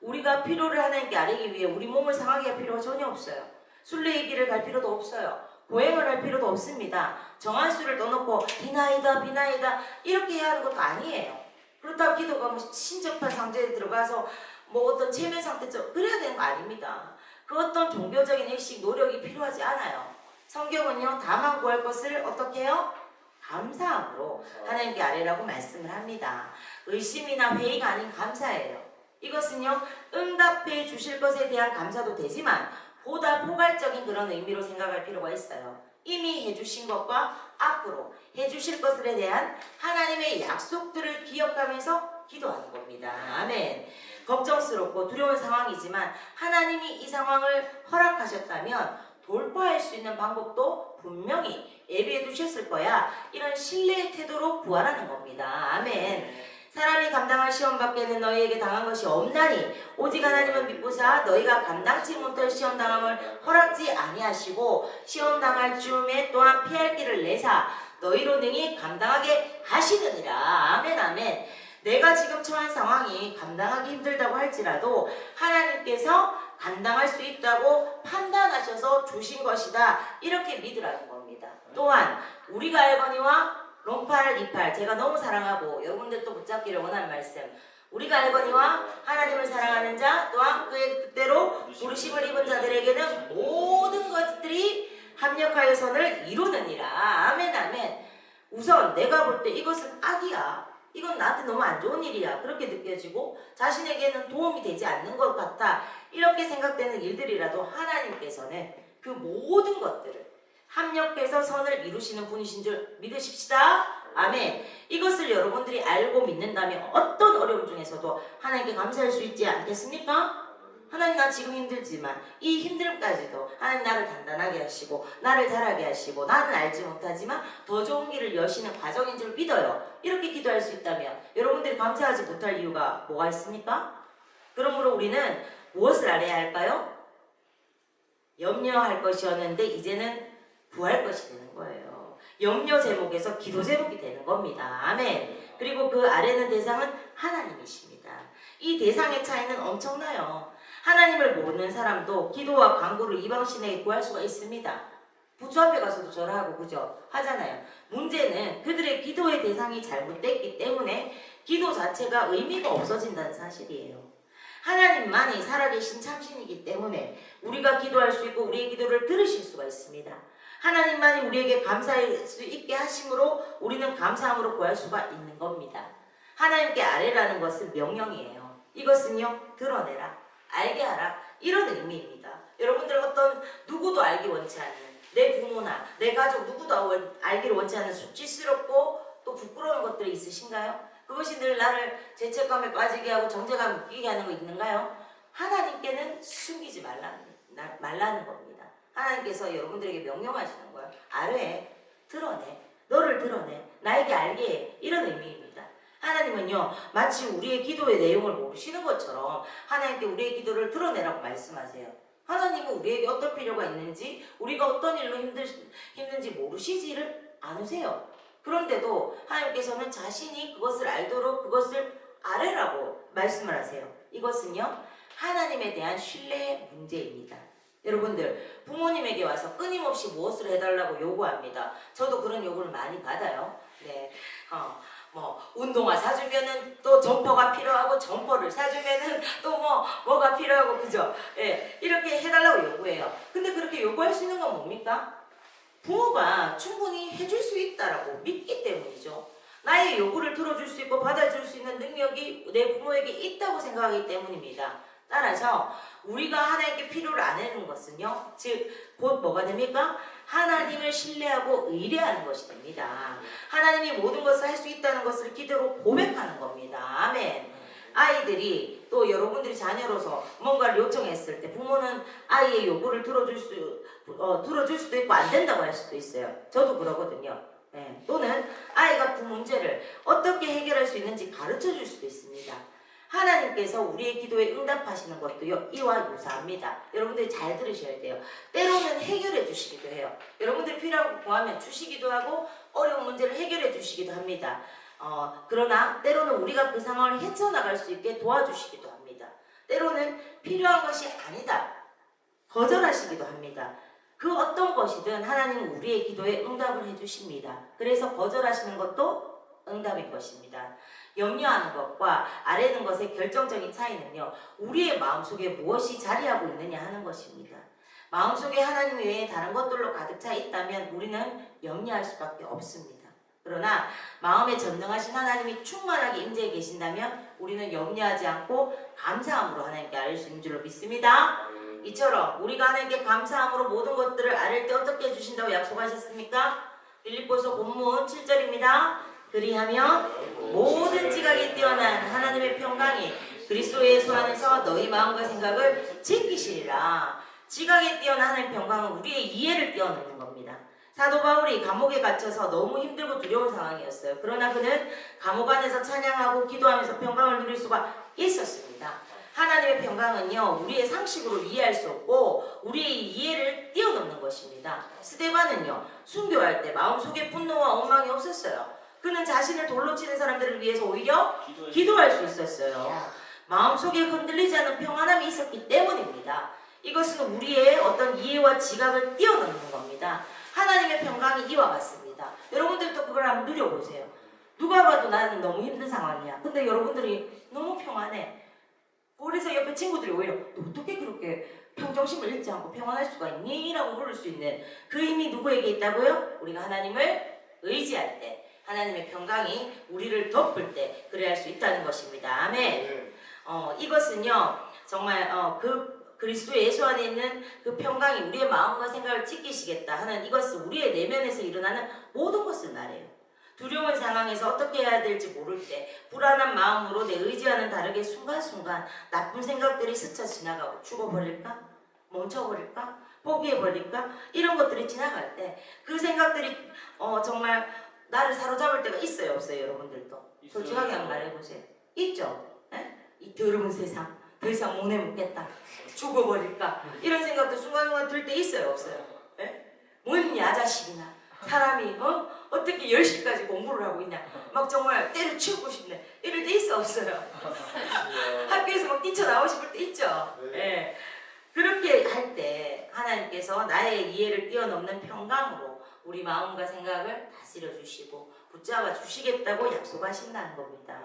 우리가 필요를 하나님께 아뢰기 위해 우리 몸을 상하게 할 필요가 전혀 없어요. 순례의 길을 갈 필요도 없어요. 보행을 할 필요도 없습니다. 정한 수를 넣어놓고 비나이다 비나이다 이렇게 해야 하는 것도 아니에요. 그렇다고 기도가 뭐 신접한 상태에 들어가서 뭐 어떤 체면 상태처럼 그래야 되는 거 아닙니다. 그 어떤 종교적인 의식, 노력이 필요하지 않아요. 성경은요, 다만 구할 것을 어떻게 해요? 감사함으로 하나님께 아뢰라고 말씀을 합니다. 의심이나 회의가 아닌 감사예요. 이것은요, 응답해 주실 것에 대한 감사도 되지만 보다 포괄적인 그런 의미로 생각할 필요가 있어요. 이미 해주신 것과 앞으로 해주실 것에 대한 하나님의 약속들을 기억하면서 기도하는 겁니다. 아멘. 걱정스럽고 두려운 상황이지만 하나님이 이 상황을 허락하셨다면 돌파할 수 있는 방법도 분명히 예비해 두셨을 거야. 이런 신뢰의 태도로 구하라는 겁니다. 아멘. 사람이 감당할 시험 밖에는 너희에게 당한 것이 없나니 오직 하나님은 믿고사 너희가 감당치 못할 시험 당함을 허락지 아니하시고 시험 당할 즈음에 또한 피할 길을 내사 너희로 능히 감당하게 하시느니라. 아멘 아멘. 내가 지금 처한 상황이 감당하기 힘들다고 할지라도 하나님께서 감당할 수 있다고 판단하셔서 주신 것이다. 이렇게 믿으라는 겁니다. 또한 우리가 알거니와 롱팔, 리팔, 제가 너무 사랑하고 여러분들도 붙잡기를 원하는 말씀. 우리가 알거니와 하나님을 사랑하는 자 또한 그의 뜻대로 부르심을 입은 자들에게는 모든 것들이 합력하여 선을 이루느니라. 아멘 아멘. 우선 내가 볼 때 이것은 악이야. 이건 나한테 너무 안 좋은 일이야. 그렇게 느껴지고 자신에게는 도움이 되지 않는 것 같아. 이렇게 생각되는 일들이라도 하나님께서는 그 모든 것들을 합력해서 선을 이루시는 분이신 줄 믿으십시다. 아멘. 이것을 여러분들이 알고 믿는다면 어떤 어려움 중에서도 하나님께 감사할 수 있지 않겠습니까? 하나님 나 지금 힘들지만 이 힘듦까지도 하나님 나를 단단하게 하시고 나를 자라게 하시고 나는 알지 못하지만 더 좋은 길을 여시는 과정인 줄 믿어요. 이렇게 기도할 수 있다면 여러분들이 감사하지 못할 이유가 뭐가 있습니까? 그러므로 우리는 무엇을 알아야 할까요? 염려할 것이었는데 이제는 구할 것이 되는 거예요. 염려 제목에서 기도 제목이 되는 겁니다. 아멘. 그리고 그 아래는 대상은 하나님이십니다. 이 대상의 차이는 엄청나요. 하나님을 모르는 사람도 기도와 간구를 이방신에게 구할 수가 있습니다. 부처 앞에 가서도 절하고 그죠? 하잖아요. 문제는 그들의 기도의 대상이 잘못됐기 때문에 기도 자체가 의미가 없어진다는 사실이에요. 하나님만이 살아계신 참신이기 때문에 우리가 기도할 수 있고 우리의 기도를 들으실 수가 있습니다. 하나님만이 우리에게 감사할 수 있게 하심으로 우리는 감사함으로 구할 수가 있는 겁니다. 하나님께 아뢰라는 것은 명령이에요. 이것은요, 드러내라, 알게 하라, 이런 의미입니다. 여러분들 어떤 누구도 알기 원치 않는 내 부모나 내 가족 누구도 알기를 원치 않는 수치스럽고 또 부끄러운 것들이 있으신가요? 그것이 늘 나를 죄책감에 빠지게 하고 정죄감에 묶이게 하는 거 있는가요? 하나님께는 숨기지 말라는 겁니다. 하나님께서 여러분들에게 명령하시는 거예요. 아뢰, 드러내, 너를 드러내, 나에게 알게 해, 이런 의미입니다. 하나님은요, 마치 우리의 기도의 내용을 모르시는 것처럼 하나님께 우리의 기도를 드러내라고 말씀하세요. 하나님은 우리에게 어떤 필요가 있는지, 우리가 어떤 일로 힘든지 모르시지를 않으세요. 그런데도 하나님께서는 자신이 그것을 알도록 그것을 아뢰라고 말씀을 하세요. 이것은요, 하나님에 대한 신뢰의 문제입니다. 여러분들 부모님에게 와서 끊임없이 무엇을 해달라고 요구합니다. 저도 그런 요구를 많이 받아요. 네, 뭐 운동화 사주면은 또 점퍼가 필요하고 점퍼를 사주면은 또 뭐가 필요하고 그죠? 예, 이렇게 해달라고 요구해요. 근데 그렇게 요구할 수 있는 건 뭡니까? 부모가 충분히 해줄 수 있다라고 믿기 때문이죠. 나의 요구를 들어줄 수 있고 받아줄 수 있는 능력이 내 부모에게 있다고 생각하기 때문입니다. 따라서 우리가 하나님께 필요를 안 하는 것은요, 즉 곧 뭐가 됩니까? 하나님을 신뢰하고 의뢰하는 것이 됩니다. 하나님이 모든 것을 할 수 있다는 것을 기도로 고백하는 겁니다. 아멘. 아이들이 또 여러분들이 자녀로서 뭔가를 요청했을 때 부모는 아이의 요구를 들어줄 수도 있고 안 된다고 할 수도 있어요. 저도 그러거든요. 네. 또는 아이가 그 문제를 어떻게 해결할 수 있는지 가르쳐 줄 수도 있습니다. 하나님께서 우리의 기도에 응답하시는 것도요, 이와 유사합니다. 여러분들이 잘 들으셔야 돼요. 때로는 해결해 주시기도 해요. 여러분들이 필요한 거 구하면 주시기도 하고 어려운 문제를 해결해 주시기도 합니다. 그러나 때로는 우리가 그 상황을 헤쳐나갈 수 있게 도와주시기도 합니다. 때로는 필요한 것이 아니다, 거절하시기도 합니다. 그 어떤 것이든 하나님은 우리의 기도에 응답을 해주십니다. 그래서 거절하시는 것도 응답인 것입니다. 염려하는 것과 아뢰는 것의 결정적인 차이는요, 우리의 마음속에 무엇이 자리하고 있느냐 하는 것입니다. 마음속에 하나님 외에 다른 것들로 가득 차 있다면 우리는 염려할 수밖에 없습니다. 그러나 마음에 전능하신 하나님이 충만하게 임재해 계신다면 우리는 염려하지 않고 감사함으로 하나님께 아뢰 수 있는 줄로 믿습니다. 이처럼 우리가 하나님께 감사함으로 모든 것들을 아뢰 때 어떻게 해주신다고 약속하셨습니까? 빌립보서 본문 7절입니다. 그리하면 모든 지각이 뛰어난 하나님의 평강이 그리스도 예수 안에서 너희 마음과 생각을 지키시리라. 지각에 뛰어난 하나님의 평강은 우리의 이해를 뛰어넘는 겁니다. 사도 바울이 감옥에 갇혀서 너무 힘들고 두려운 상황이었어요. 그러나 그는 감옥 안에서 찬양하고 기도하면서 평강을 누릴 수가 있었습니다. 하나님의 평강은요, 우리의 상식으로 이해할 수 없고 우리의 이해를 뛰어넘는 것입니다. 스데반은요, 순교할 때 마음속에 분노와 원망이 없었어요. 그는 자신을 돌로 치는 사람들을 위해서 오히려 기도할 수 있었어요. 마음속에 흔들리지 않은 평안함이 있었기 때문입니다. 이것은 우리의 어떤 이해와 지각을 뛰어넘는 겁니다. 하나님의 평강이 이와 같습니다. 여러분들도 그걸 한번 누려보세요. 누가 봐도 나는 너무 힘든 상황이야. 근데 여러분들이 너무 평안해. 그래서 옆에 친구들이 오히려 너 어떻게 그렇게 평정심을 잃지 않고 평안할 수가 있니? 라고 물을 수 있는 그 힘이 누구에게 있다고요? 우리가 하나님을 의지할 때, 하나님의 평강이 우리를 덮을 때 그래야 할 수 있다는 것입니다. 아멘. 이것은요, 정말 그 그리스도 예수 안에 있는 그 평강이 우리의 마음과 생각을 지키시겠다 하는, 이것은 우리의 내면에서 일어나는 모든 것을 말해요. 두려운 상황에서 어떻게 해야 될지 모를 때, 불안한 마음으로 내 의지와는 다르게 순간순간 나쁜 생각들이 스쳐 지나가고 죽어버릴까? 멈춰버릴까? 포기해버릴까? 이런 것들이 지나갈 때 그 생각들이 정말 나를 사로잡을 때가 있어요, 없어요? 여러분들도 솔직하게 한번 말해보세요. 있죠? 에? 이 더러운 세상 더 이상 못 해먹겠다, 죽어버릴까, 이런 생각도 순간순간 들 때 있어요, 없어요? 에? 뭔 야자식이나 사람이 어떻게 10시까지 공부를 하고 있냐, 막 정말 때려치우고 싶네, 이럴 때 있어, 없어요? 학교에서 막 뛰쳐나오고 싶을 때 있죠? 예. 그렇게 할 때 하나님께서 나의 이해를 뛰어넘는 평강으로 우리 마음과 생각을 다스려 주시고 붙잡아 주시겠다고 약속하신다는 겁니다.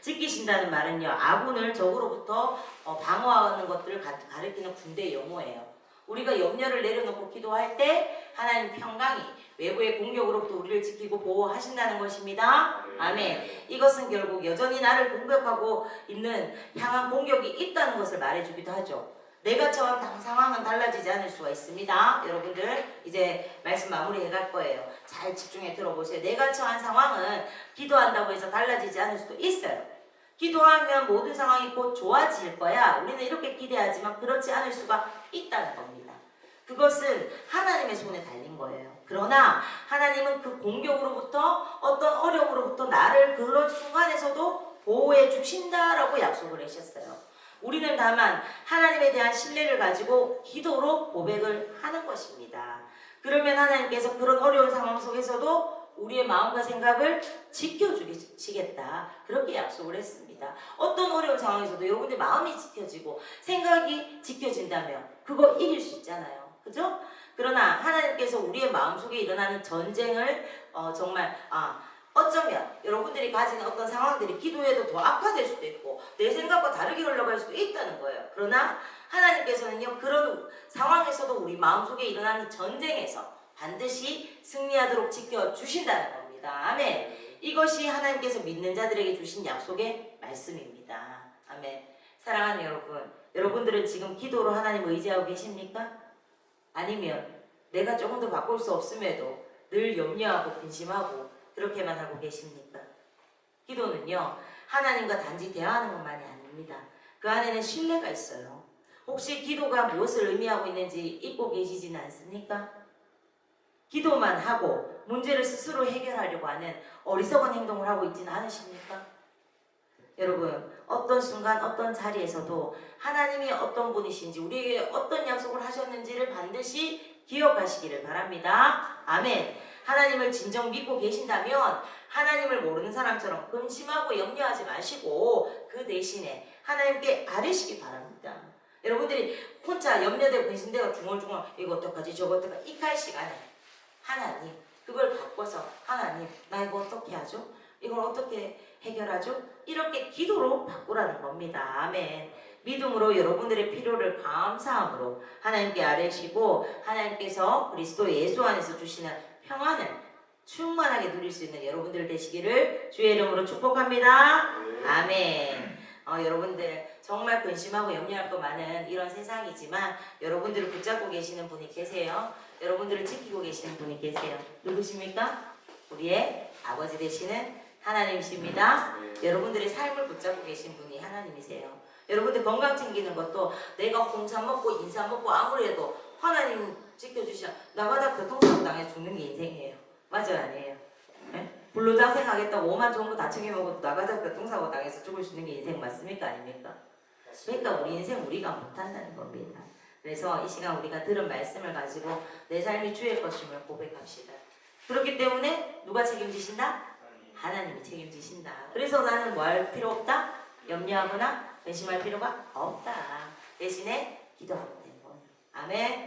지키신다는 말은요, 아군을 적으로부터 방어하는 것들을 가리키는 군대 용어예요. 우리가 염려를 내려놓고 기도할 때 하나님 평강이 외부의 공격으로부터 우리를 지키고 보호하신다는 것입니다. 아멘. 이것은 결국 여전히 나를 공격하고 있는 향한 공격이 있다는 것을 말해주기도 하죠. 내가 처한 상황은 달라지지 않을 수가 있습니다. 여러분들 이제 말씀 마무리해 갈 거예요. 잘 집중해 들어보세요. 내가 처한 상황은 기도한다고 해서 달라지지 않을 수도 있어요. 기도하면 모든 상황이 곧 좋아질 거야, 우리는 이렇게 기대하지만 그렇지 않을 수가 있다는 겁니다. 그것은 하나님의 손에 달린 거예요. 그러나 하나님은 그 공격으로부터, 어떤 어려움으로부터 나를 그런 순간에서도 보호해 주신다라고 약속을 하셨어요. 우리는 다만 하나님에 대한 신뢰를 가지고 기도로 고백을 하는 것입니다. 그러면 하나님께서 그런 어려운 상황 속에서도 우리의 마음과 생각을 지켜주시겠다. 그렇게 약속을 했습니다. 어떤 어려운 상황에서도 여러분들 마음이 지켜지고 생각이 지켜진다면 그거 이길 수 있잖아요. 그죠? 그러나 하나님께서 우리의 마음속에 일어나는 전쟁을 정말 어쩌면 여러분들이 가진 어떤 상황들이 기도해도 더 악화될 수도 있고 내 생각과 다르게 흘러갈 수도 있다는 거예요. 그러나 하나님께서는요, 그런 상황에서도 우리 마음속에 일어나는 전쟁에서 반드시 승리하도록 지켜주신다는 겁니다. 아멘. 이것이 하나님께서 믿는 자들에게 주신 약속의 말씀입니다. 아멘. 사랑하는 여러분, 여러분들은 지금 기도로 하나님을 의지하고 계십니까? 아니면 내가 조금 더 바꿀 수 없음에도 늘 염려하고 근심하고 그렇게만 하고 계십니까? 기도는요, 하나님과 단지 대화하는 것만이 아닙니다. 그 안에는 신뢰가 있어요. 혹시 기도가 무엇을 의미하고 있는지 잊고 계시지는 않습니까? 기도만 하고 문제를 스스로 해결하려고 하는 어리석은 행동을 하고 있지는 않으십니까? 여러분, 어떤 순간 어떤 자리에서도 하나님이 어떤 분이신지 우리에게 어떤 약속을 하셨는지를 반드시 기억하시기를 바랍니다. 아멘. 하나님을 진정 믿고 계신다면 하나님을 모르는 사람처럼 근심하고 염려하지 마시고 그 대신에 하나님께 아뢰시기 바랍니다. 여러분들이 혼자 염려되고 근심되고 중얼중얼 이거 어떡하지 저거 어떡하지 이갈 시간에 하나님 그걸 바꿔서 하나님 나 이거 어떻게 하죠? 이걸 어떻게 해결하죠? 이렇게 기도로 바꾸라는 겁니다. 아멘. 믿음으로 여러분들의 필요를 감사함으로 하나님께 아뢰시고 하나님께서 그리스도 예수 안에서 주시는 평안을 충만하게 누릴 수 있는 여러분들 되시기를 주의 이름으로 축복합니다. 아멘. 여러분들 정말 근심하고 염려할 거 많은 이런 세상이지만 여러분들을 붙잡고 계시는 분이 계세요. 여러분들을 지키고 계시는 분이 계세요. 누구십니까? 우리의 아버지 되시는 하나님이십니다. 여러분들의 삶을 붙잡고 계신 분이 하나님이세요. 여러분들 건강 챙기는 것도 내가 홍삼 먹고 인삼 먹고 아무리 해도 하나님 지켜주시면 나가다 교통사고 당해서 죽는 게 인생이에요. 맞아요? 아니에요? 네? 불로장생 하겠다고 오만 좋은 거 다 챙겨 먹어도 나가다 교통사고 당해서 죽을 수 있는 게 인생 맞습니까? 아닙니까? 그러니까 우리 인생 우리가 못한다는 겁니다. 그래서 이 시간 우리가 들은 말씀을 가지고 내 삶이 주의 것임을 고백합시다. 그렇기 때문에 누가 책임지신다? 하나님이 책임지신다. 그래서 나는 뭐 할 필요 없다? 염려하거나 근심할 필요가 없다. 대신에 기도하면 되는 거예요. 아멘.